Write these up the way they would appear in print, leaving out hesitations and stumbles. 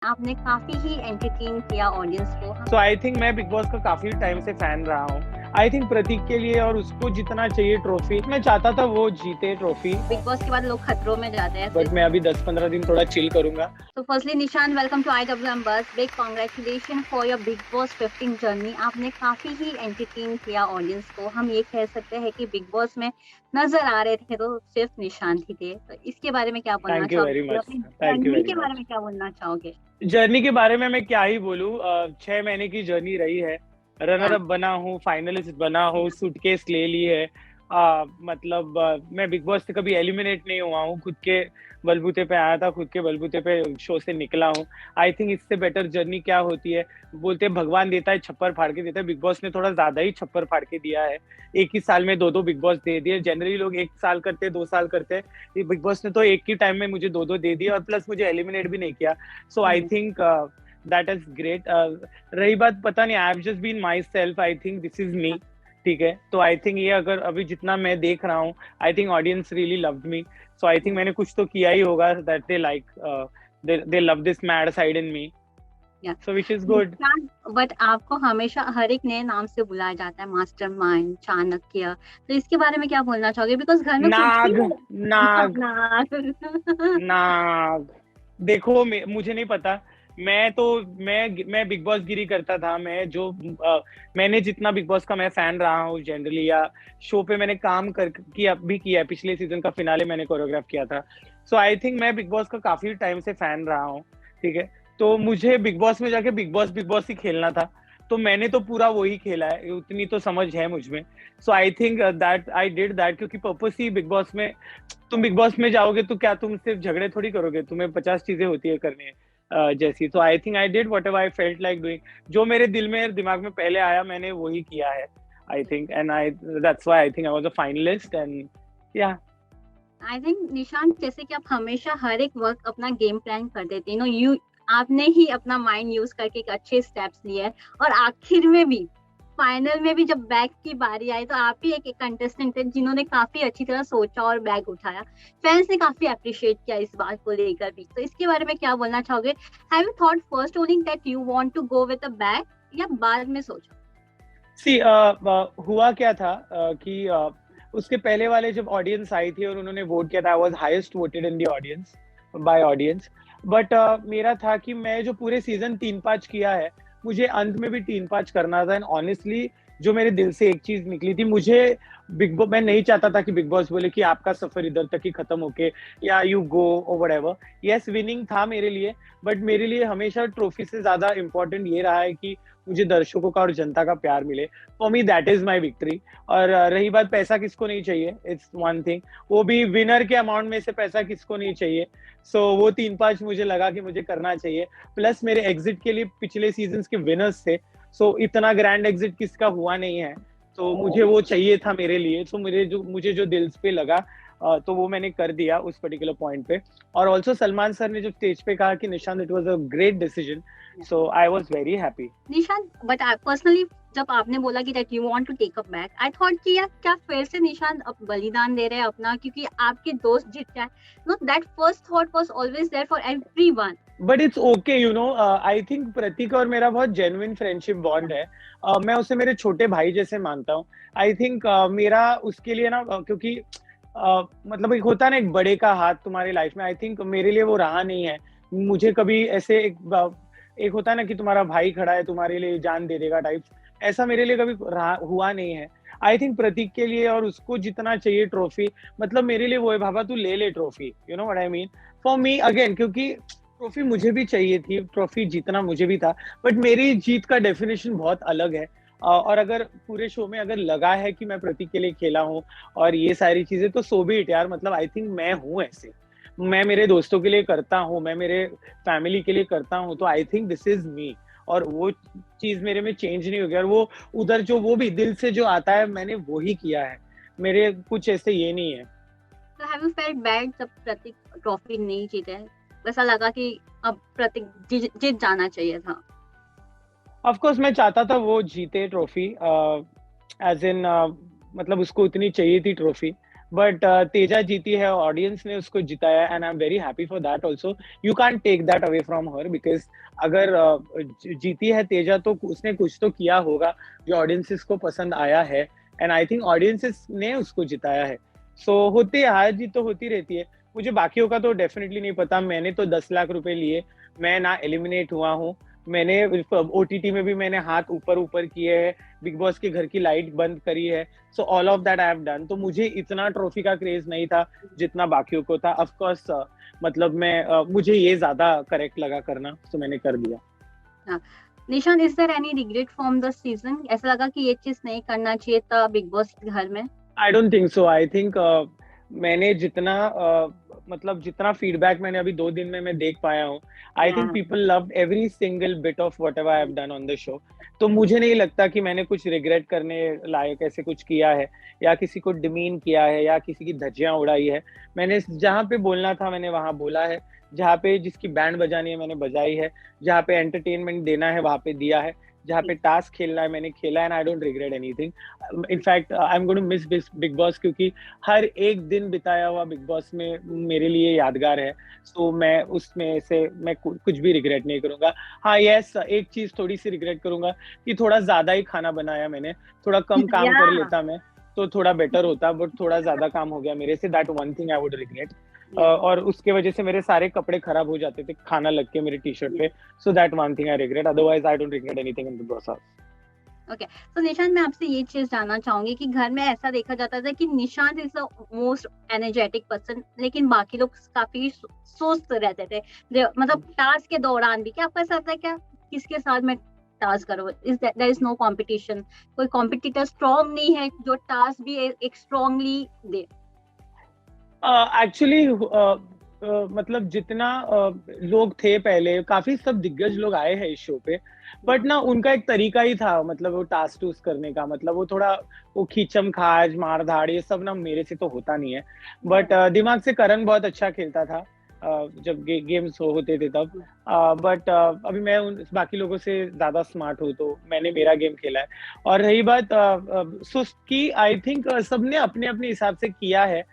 आपने काफ़ी ही एंटरटेन किया ऑडियंस को। सो आई थिंक मैं बिग बॉस का काफी टाइम से फैन रहा हूँ। आई थिंक प्रतीक के लिए और उसको जितना चाहिए ट्रॉफी, मैं चाहता था वो जीते ट्रॉफी, बिग बॉस के बाद लोग खतरों में जाते हैं। बट मैं अभी 10-15 दिन थोड़ा चिल करूंगा। तो फर्स्टली निशान, वेलकम टू IWM बस। Big congratulation for your big boss 15 journey. आपने काफ़ी ही एंटरटेन किया ऑडियंस को। हम ये कह सकते हैं कि बिग बॉस में नज़र आ रहे थे तो सिर्फ निशान ही थे। तो इसके बारे में क्या बोलना थैंक यू वेरी चाहोगे? और मच। अपनी थैंक यू जर्नी वेरी के बारे मच। में क्या बोलना चाहोगे? जर्नी के बारे में मैं क्या ही बोलूँ, 6 महीने की जर्नी रही है। रनर या, अप बना हूँ, फाइनलिस्ट बना हूँ, या, सूटकेस ले ली है। मतलब मैं बिग बॉस से कभी एलिमिनेट नहीं हुआ हूँ, खुद के बलबूते पे आया था, खुद के बलबूते पे शो से निकला हूँ। आई थिंक इससे बेटर जर्नी क्या होती है। बोलते हैं भगवान देता है छप्पर फाड़ के देता है, बिग बॉस ने थोड़ा ज्यादा ही छप्पर फाड़ के दिया है। एक ही साल में दो दो बिग बॉस दे दिए। जनरली लोग 1 साल करते हैं, 2 साल करते हैं, बिग बॉस ने तो एक ही टाइम में मुझे दो दो दे दिए और प्लस मुझे एलिमिनेट भी नहीं किया। So I think that is great. रही बात, पता नहीं, I have just been myself, I think this is me. ठीक है, तो आई थिंक ये अगर अभी जितना मैं देख रहा हूँ, I think audience really loved me. So I think मैंने कुछ तो किया ही होगा that they like, they love this mad side in me. Yeah. So which is good. Nishan, but आपको हमेशा हर एक नए नाम से बुलाया जाता है, मास्टरमाइंड, चाणक्य। तो इसके बारे में क्या बोलना चाहोगे? बिकॉज घर में कुछ भी नाग। नाग। नाग। नाग। देखो, मुझे नहीं पता। मैं बिग बॉस गिरी करता था। मैंने जितना बिग बॉस का मैं फैन रहा हूँ जनरली, या शो पे मैंने काम कर किया भी किया है। पिछले सीजन का फिनाले मैंने कोरियोग्राफ किया था। सो आई थिंक मैं बिग बॉस का काफी टाइम से फैन रहा हूँ। ठीक है, तो मुझे बिग बॉस में जाके बिग बॉस ही खेलना था। तो मैंने तो पूरा वही खेला है, उतनी तो समझ है मुझ में। So I think that I did that, क्योंकि पर्पस ही बिग बॉस में, तुम बिग बॉस में जाओगे तो क्या तुम सिर्फ झगड़े थोड़ी करोगे, तुम्हें 50 चीजें होती है करने जैसी। तो आई think I did what ever I felt like doing. जो मेरे दिल में दिमाग में पहले आया मैंने वही किया है। I think and I that's why I think I was a finalist and yeah. I think निशान, जैसे कि आप हमेशा हर एक वक्त अपना गेम प्लान कर देते हैं, यू आपने ही अपना माइंड यूज करके एक अच्छे स्टेप्स लिए हैं। और आखिर में भी, फाइनल में भी जब बैग की बारी आई तो आप ही एक कंटेस्टेंट थे जिन्होंने काफी अच्छी तरह सोचा और बैग उठाया। फैंस ने काफी अप्रिशिएट किया इस बात को लेकर भी। तो इसके बारे में क्या बोलना चाहोगे? Have you thought first only that you want to go with a bag, या बाद में सोचा? सी हुआ क्या था कि उसके पहले वाले जब ऑडियंस आई थी और उन्होंने वोट किया था, I was highest voted in the audience by audience. But मेरा था कि मैं जो पूरे सीजन 3-5 किया है, मुझे अंत में भी 3-5 करना था। एंड ऑनेस्टली जो मेरे दिल से एक चीज निकली थी, मुझे बिग बॉस, मैं नहीं चाहता था कि बिग बॉस बोले कि आपका सफर इधर तक ही खत्म होके या यू गो और व्हाटएवर। यस, विनिंग था मेरे लिए, बट मेरे लिए हमेशा ट्रॉफी से ज्यादा इंपॉर्टेंट ये रहा है कि मुझे दर्शकों का और जनता का प्यार मिले। For me that is my victory. और रही बात, पैसा किसको नहीं चाहिए, इट्स वन थिंग, वो भी विनर के अमाउंट में से पैसा किसको नहीं चाहिए। सो वो 3-5 मुझे लगा कि मुझे करना चाहिए। प्लस मेरे एग्जिट के लिए पिछले सीजन के विनर्स थे। सो इतना ग्रैंड एग्जिट किसका हुआ नहीं है, तो मुझे वो चाहिए था मेरे लिए। तो मुझे जो दिल पे लगा, तो वो मैंने कर दिया उस पर्टिकुलर पॉइंट पे। और ऑल्सो सलमान सर ने जब स्टेज पे कहा कि Nishant it was a great decision, so I was very happy. Nishan, but personally जब आपने बोला कि that you want to take a back, I thought कि यार क्या फिर से निशान अब बलिदान दे रहे हैं अपना क्योंकि आपके दोस्त जीत जाए। No, that first thought was always there for everyone. But it's okay, you know. I think Prateek और मेरा बहुत जेन्युइन फ्रेंडशिप बॉन्ड है। मैं उसे मेरे छोटे भाई जैसे मानता हूँ। आई थिंक मेरा उसके लिए ना, क्योंकि मतलब एक होता है ना, एक बड़े का हाथ तुम्हारी लाइफ में, आई थिंक मेरे लिए वो रहा नहीं है। मुझे कभी ऐसे एक होता है ना कि तुम्हारा भाई खड़ा है तुम्हारे लिए जान दे देगा टाइप, ऐसा मेरे लिए कभी हुआ नहीं है। आई थिंक प्रतीक के लिए और उसको जितना चाहिए ट्रॉफी, मतलब मेरे लिए वो है, भाभा तू ले ले trophy, you know what I mean. For me again, क्योंकि ट्रॉफी मुझे भी चाहिए थी, ट्रॉफी जीतना मुझे भी था, बट मेरी जीत का डेफिनेशन बहुत अलग है। और अगर पूरे शो में अगर लगा है कि मैं प्रतीक के लिए खेला हूँ और ये सारी चीजें, तो सो भी इट यार। मतलब आई थिंक मैं हूँ ऐसे, मैं मेरे दोस्तों के लिए करता हूँ, मैं मेरे फैमिली के लिए करता हूँ, तो आई थिंक दिस इज मी। और वो चीज मेरे में चेंज नहीं हो गया। और वो उधर जो वो भी दिल से जो आता है, मैंने वो ही किया है। मेरे कुछ ऐसे ये नहीं है। तो हैव यू फेल्ट बैड जब प्रतीक ट्रॉफी नहीं जीते? ऐसा लगा कि अब प्रतीक जीत जाना चाहिए था? ऑफ कोर्स मैं चाहता था वो जीते ट्रॉफी, एज इन मतलब उसको उतनी चाहिए थी ट्रॉफी। बट तेजा जीती है, ऑडियंस ने उसको जिताया, and I am very happy for that also. You can't take that away from her, because अगर जीती है तेजा तो उसने कुछ तो किया होगा जो ऑडियंसेस को पसंद आया है, एंड आई थिंक ऑडियंसेस ने उसको जिताया है. सो होती है, हार जीत तो होती रहती है. मुझे बाकियों का तो डेफिनेटली नहीं पता. मैंने तो 10 लाख रुपए लिए, मैं ना एलिमिनेट हुआ हूँ. मैंने ओटीटी में भी मैंने हाथ ऊपर ऊपर किए हैं, बिग बॉस के घर की लाइट बंद करी है. So all of that I have done. तो मुझे इतना ट्रॉफी का क्रेज नहीं था जितना बाकियों को था. ऑफ कोर्स मतलब मैं मुझे ये ज्यादा करेक्ट लगा करना, तो मैंने कर दिया. Nishan, is there any regret from the season? ऐसा लगा कि ये चीज नहीं करना चाहिए था बिग बॉस के घर में? I don't think so. I think मैंने जितना मतलब जितना फीडबैक मैंने अभी 2 दिन में मैं देख पाया हूँ, I think people loved every single bit of what ever I have done on the show. तो मुझे नहीं लगता कि मैंने कुछ रिग्रेट करने लायक ऐसे कुछ किया है, या किसी को डिमीन किया है, या किसी की धज्जियां उड़ाई है. मैंने जहां पे बोलना था मैंने वहां बोला है, जहाँ पे जिसकी बैंड बजानी है मैंने बजाई है, जहाँ पे एंटरटेनमेंट देना है वहां पे दिया है, जहाँ पे टास्क खेलना है मैंने खेला, and I don't regret anything. In fact I am going to miss Bigg Boss, क्योंकि हर एक दिन बिताया हुआ बिग बॉस में मेरे लिए यादगार है. सो मैं उसमें से मैं कुछ भी रिग्रेट नहीं करूंगा. हाँ यस, एक चीज थोड़ी सी रिग्रेट करूंगा कि थोड़ा ज्यादा ही खाना बनाया मैंने. थोड़ा कम काम कर लेता मैं तो थोड़ा बेटर होता, बट थोड़ा ज्यादा काम हो गया मेरे से. That one thing I would regret. और उसके वजह से मेरे सारे कपड़े खराब हो जाते थे खाना लग के मेरे टी शर्ट पे. So that one thing I regret. Otherwise I don't regret anything in the big boss house. Okay, तो निशांत, मैं आपसे ये चीज जानना चाहूंगी कि घर में ऐसा देखा जाता था कि Nishant is the most energetic person, लेकिन बाकी लोग काफी सुस्त रहते थे, मतलब टास्क के दौरान भी. क्या आपका ऐसा था क्या? किसके साथ मैं टास्क करो? Is there is no competition? कोई कॉम्पिटिटर स्ट्रांग नहीं है जो टास्क भी एक स्ट्रांगली दे? एक्चुअली मतलब जितना लोग थे पहले, काफी सब दिग्गज लोग आए हैं इस शो पे, बट ना उनका एक तरीका ही था, मतलब वो टास्क टूस करने का. मतलब वो थोड़ा वो खींचम खाज मार धाड़ ये सब ना मेरे से तो होता नहीं है. बट दिमाग से करण बहुत अच्छा खेलता था जब गेम्स होते थे तब. बट अभी मैं बाकी लोगों से ज्यादा स्मार्ट हूँ, तो मैंने मेरा गेम खेला है. और रही बात सुस्त की, आई थिंक सबने अपने अपने हिसाब से किया है.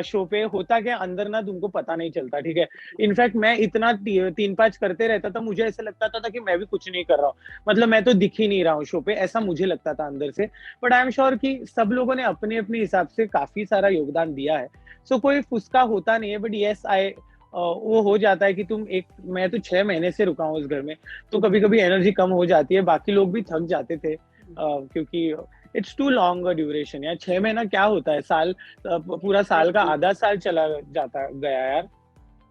शो पे होता क्या अंदर ना तुमको पता नहीं चलता, ठीक है. इनफैक्ट मैं इतना 3-5 करते रहता था, मुझे ऐसा लगता था कि मैं भी कुछ नहीं कर रहा हूँ, मतलब मैं तो दिख ही नहीं रहा हूँ शो पे, ऐसा मुझे लगता था अंदर से. बट आई एम श्योर कि सब लोगों ने अपने अपने हिसाब से काफी सारा योगदान दिया है. सो कोई फुसका होता नहीं है. बट यस आई वो हो जाता है कि मैं तो 6 महीने से रुका हूँ उस घर में, तो कभी कभी एनर्जी कम हो जाती है. बाकी लोग भी थक जाते थे क्योंकि इट्स टू लॉन्ग ड्यूरेशन यार. 6 महीना क्या होता है, साल पूरा साल का आधा साल चला जाता गया यार.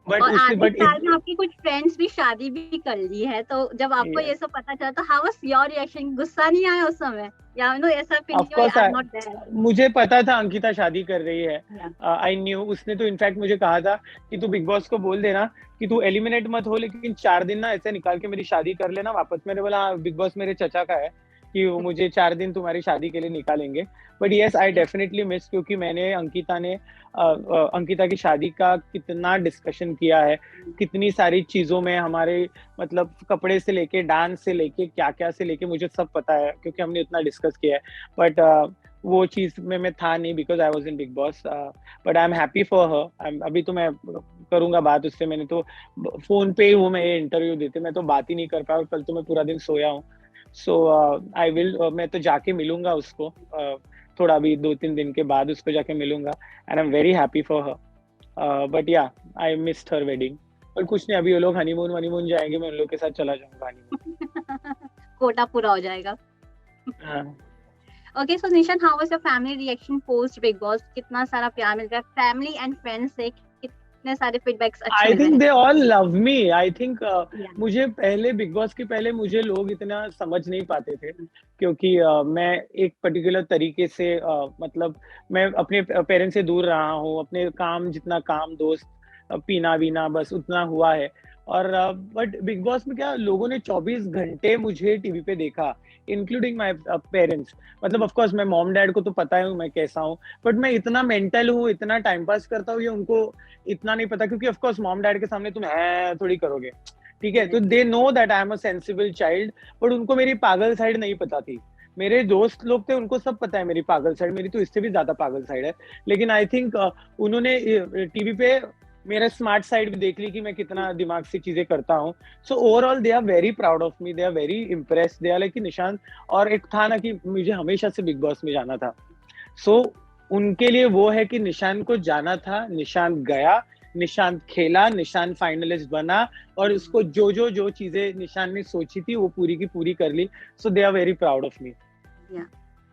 बट आधे साल में आपकी कुछ फ्रेंड्स भी शादी भी कर ली है, तो जब आपको ये सब पता चला तो हाउ वाज योर रिएक्शन? गुस्सा नहीं आया उस समय, या नो ऐसा feeling I am not there? मुझे पता था अंकिता शादी कर रही है. I knew. उसने तो इनफैक्ट मुझे कहा था कि तू बिग बॉस को बोल देना कि तू एलिमिनेट मत हो, लेकिन 4 दिन ना ऐसे निकाल के मेरी शादी कर लेना वापस. मैंने बोला बिग बॉस मेरे चचा का है कि वो मुझे 4 दिन तुम्हारी शादी के लिए निकालेंगे. But yes I definitely miss, क्योंकि मैंने अंकिता की शादी का कितना डिस्कशन किया है, कितनी सारी चीजों में हमारे मतलब कपड़े से लेके डांस से लेके क्या क्या से लेके मुझे सब पता है, क्योंकि हमने इतना डिस्कस किया है. बट वो चीज में मैं था नहीं because I was in big boss. But I am happy for her. अभी तो मैं करूंगा बात उससे. मैंने तो फोन पे ही हूँ, मैं ये इंटरव्यू देते मैं तो बात ही नहीं कर पाया. कल तो मैं पूरा दिन सोया हूँ. सो आई विल मैं तो जाके मिलूंगा उसको थोड़ा भी 2-3 दिन के बाद उसको जाके मिलूंगा. And I am very happy for her. But या आई मिस्ड हर वेडिंग. पर कुछ नहीं, अभी वो लोग हनीमून जाएंगे, मैं उन लोग के साथ चला जाऊंगा हनीमून. कोटा पूरा हो जाएगा. ओके, सो निशान, how was your family reaction post big boss? कितना सारा प्यार मिल रहा है फैमिली एंड फ्रेंड्स से, कितने सारे फीडबैक्स अच्छे I think they all love me. I think मुझे पहले बिग बॉस के पहले मुझे लोग इतना समझ नहीं पाते थे, क्योंकि मैं एक पर्टिकुलर तरीके से मतलब मैं अपने पेरेंट्स से दूर रहा हूँ. अपने काम जितना काम, दोस्त, पीना वीना, बस उतना हुआ है. और बट बिग बॉस में क्या लोगों ने 24 घंटे मुझे टीवी पे देखा, इंक्लूडिंग माय पेरेंट्स. मतलब ऑफ कोर्स मैं मॉम डैड को तो पता है मैं कैसा हूँ, बट मैं इतना मेंटल हूँ, इतना टाइम पास करता हूँ, ये उनको इतना नहीं पता, क्योंकि ऑफ कोर्स मॉम डैड के सामने तुम है थोड़ी करोगे, ठीक है. तो they know that I am a sensible child, but उनको मेरी पागल साइड नहीं पता थी. मेरे दोस्त लोग थे, उनको सब पता है मेरी पागल साइड, मेरी तो इससे भी ज्यादा पागल साइड है, लेकिन आई थिंक उन्होंने टीवी पे मेरा स्मार्ट साइड भी देख ली कि मैं कितना दिमाग से चीजें करता हूँ. So overall they are very proud of me, they are very impressed, they are like Nishant. और एक था ना कि मुझे हमेशा से बिग बॉस में जाना था, सो उनके लिए वो है कि निशांत को जाना था, निशांत गया, निशांत खेला, निशांत फाइनलिस्ट बना, और उसको जो चीजें निशांत ने सोची थी वो पूरी की पूरी कर ली. So they are very proud of me.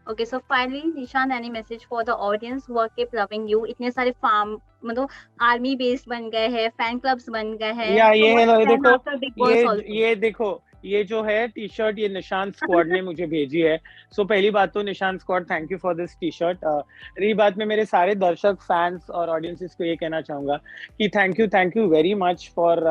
Okay, so finally, Nishant, any message for the audience who are keep loving you? इतने सारे फार्म, मतलब आर्मी बेस बन गए हैं, फैन क्लब्स बन गए हैं. या ये है, देखो Big Boss also? ये देखो, ये जो है टी शर्ट, ये निशांत स्क्वाड ने मुझे भेजी है. सो पहली बात तो Nishant squad, thank you for this T shirt. रही बात में मेरे सारे दर्शक, फैंस और ऑडियंसेस को ये कहना चाहूंगा कि thank you very much for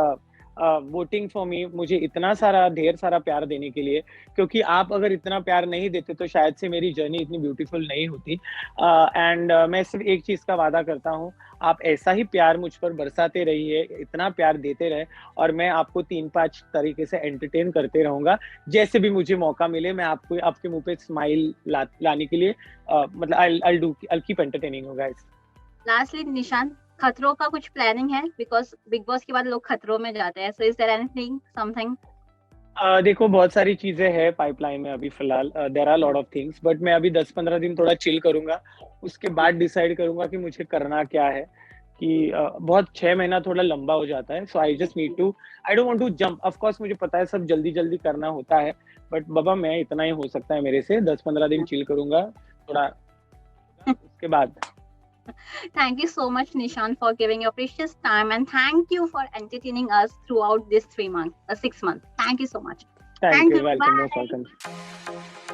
voting for me, मुझे इतना सारा ढेर सारा प्यार देने के लिए, क्योंकि आप अगर इतना प्यार नहीं देते तो शायद से मेरी जर्नी इतनी ब्यूटीफुल नहीं होती. एंड मैं सिर्फ एक चीज का वादा करता हूँ, आप ऐसा ही प्यार मुझ पर बरसाते रहिए, इतना प्यार देते रहे, और मैं आपको 3-5 तरीके से एंटरटेन करते रहूंगा. जैसे भी मुझे मौका मिले, मैं आपको आपके मुंह पे स्माइल लाने के लिए मतलब I'll keep entertaining you guys. Lastly, Nishant, खतरों का कुछ प्लानिंग है? बिकॉज बिग बॉस के बाद लोग खतरों में जाते हैं. So is there anything, something? देखो, बहुत सारी चीजें हैं पाइपलाइन में अभी फिलहाल. There are lot of things, but मैं अभी 10-15 दिन थोड़ा चिल करूंगा, उसके बाद डिसाइड करूंगा कि मुझे करना क्या है. कि बहुत 6 महीना थोड़ा लंबा हो जाता है. So I just need to, I don't want to jump. Of course मुझे पता है सब जल्दी जल्दी करना होता है, बट बाबा मैं इतना ही हो सकता है मेरे से. 10-15 दिन चिल करूंगा थोड़ा, उसके बाद. Thank you so much, Nishant, for giving your precious time, and thank you for entertaining us throughout this 6 months. Thank you so much. Thank you. Bye. Welcome. Most welcome.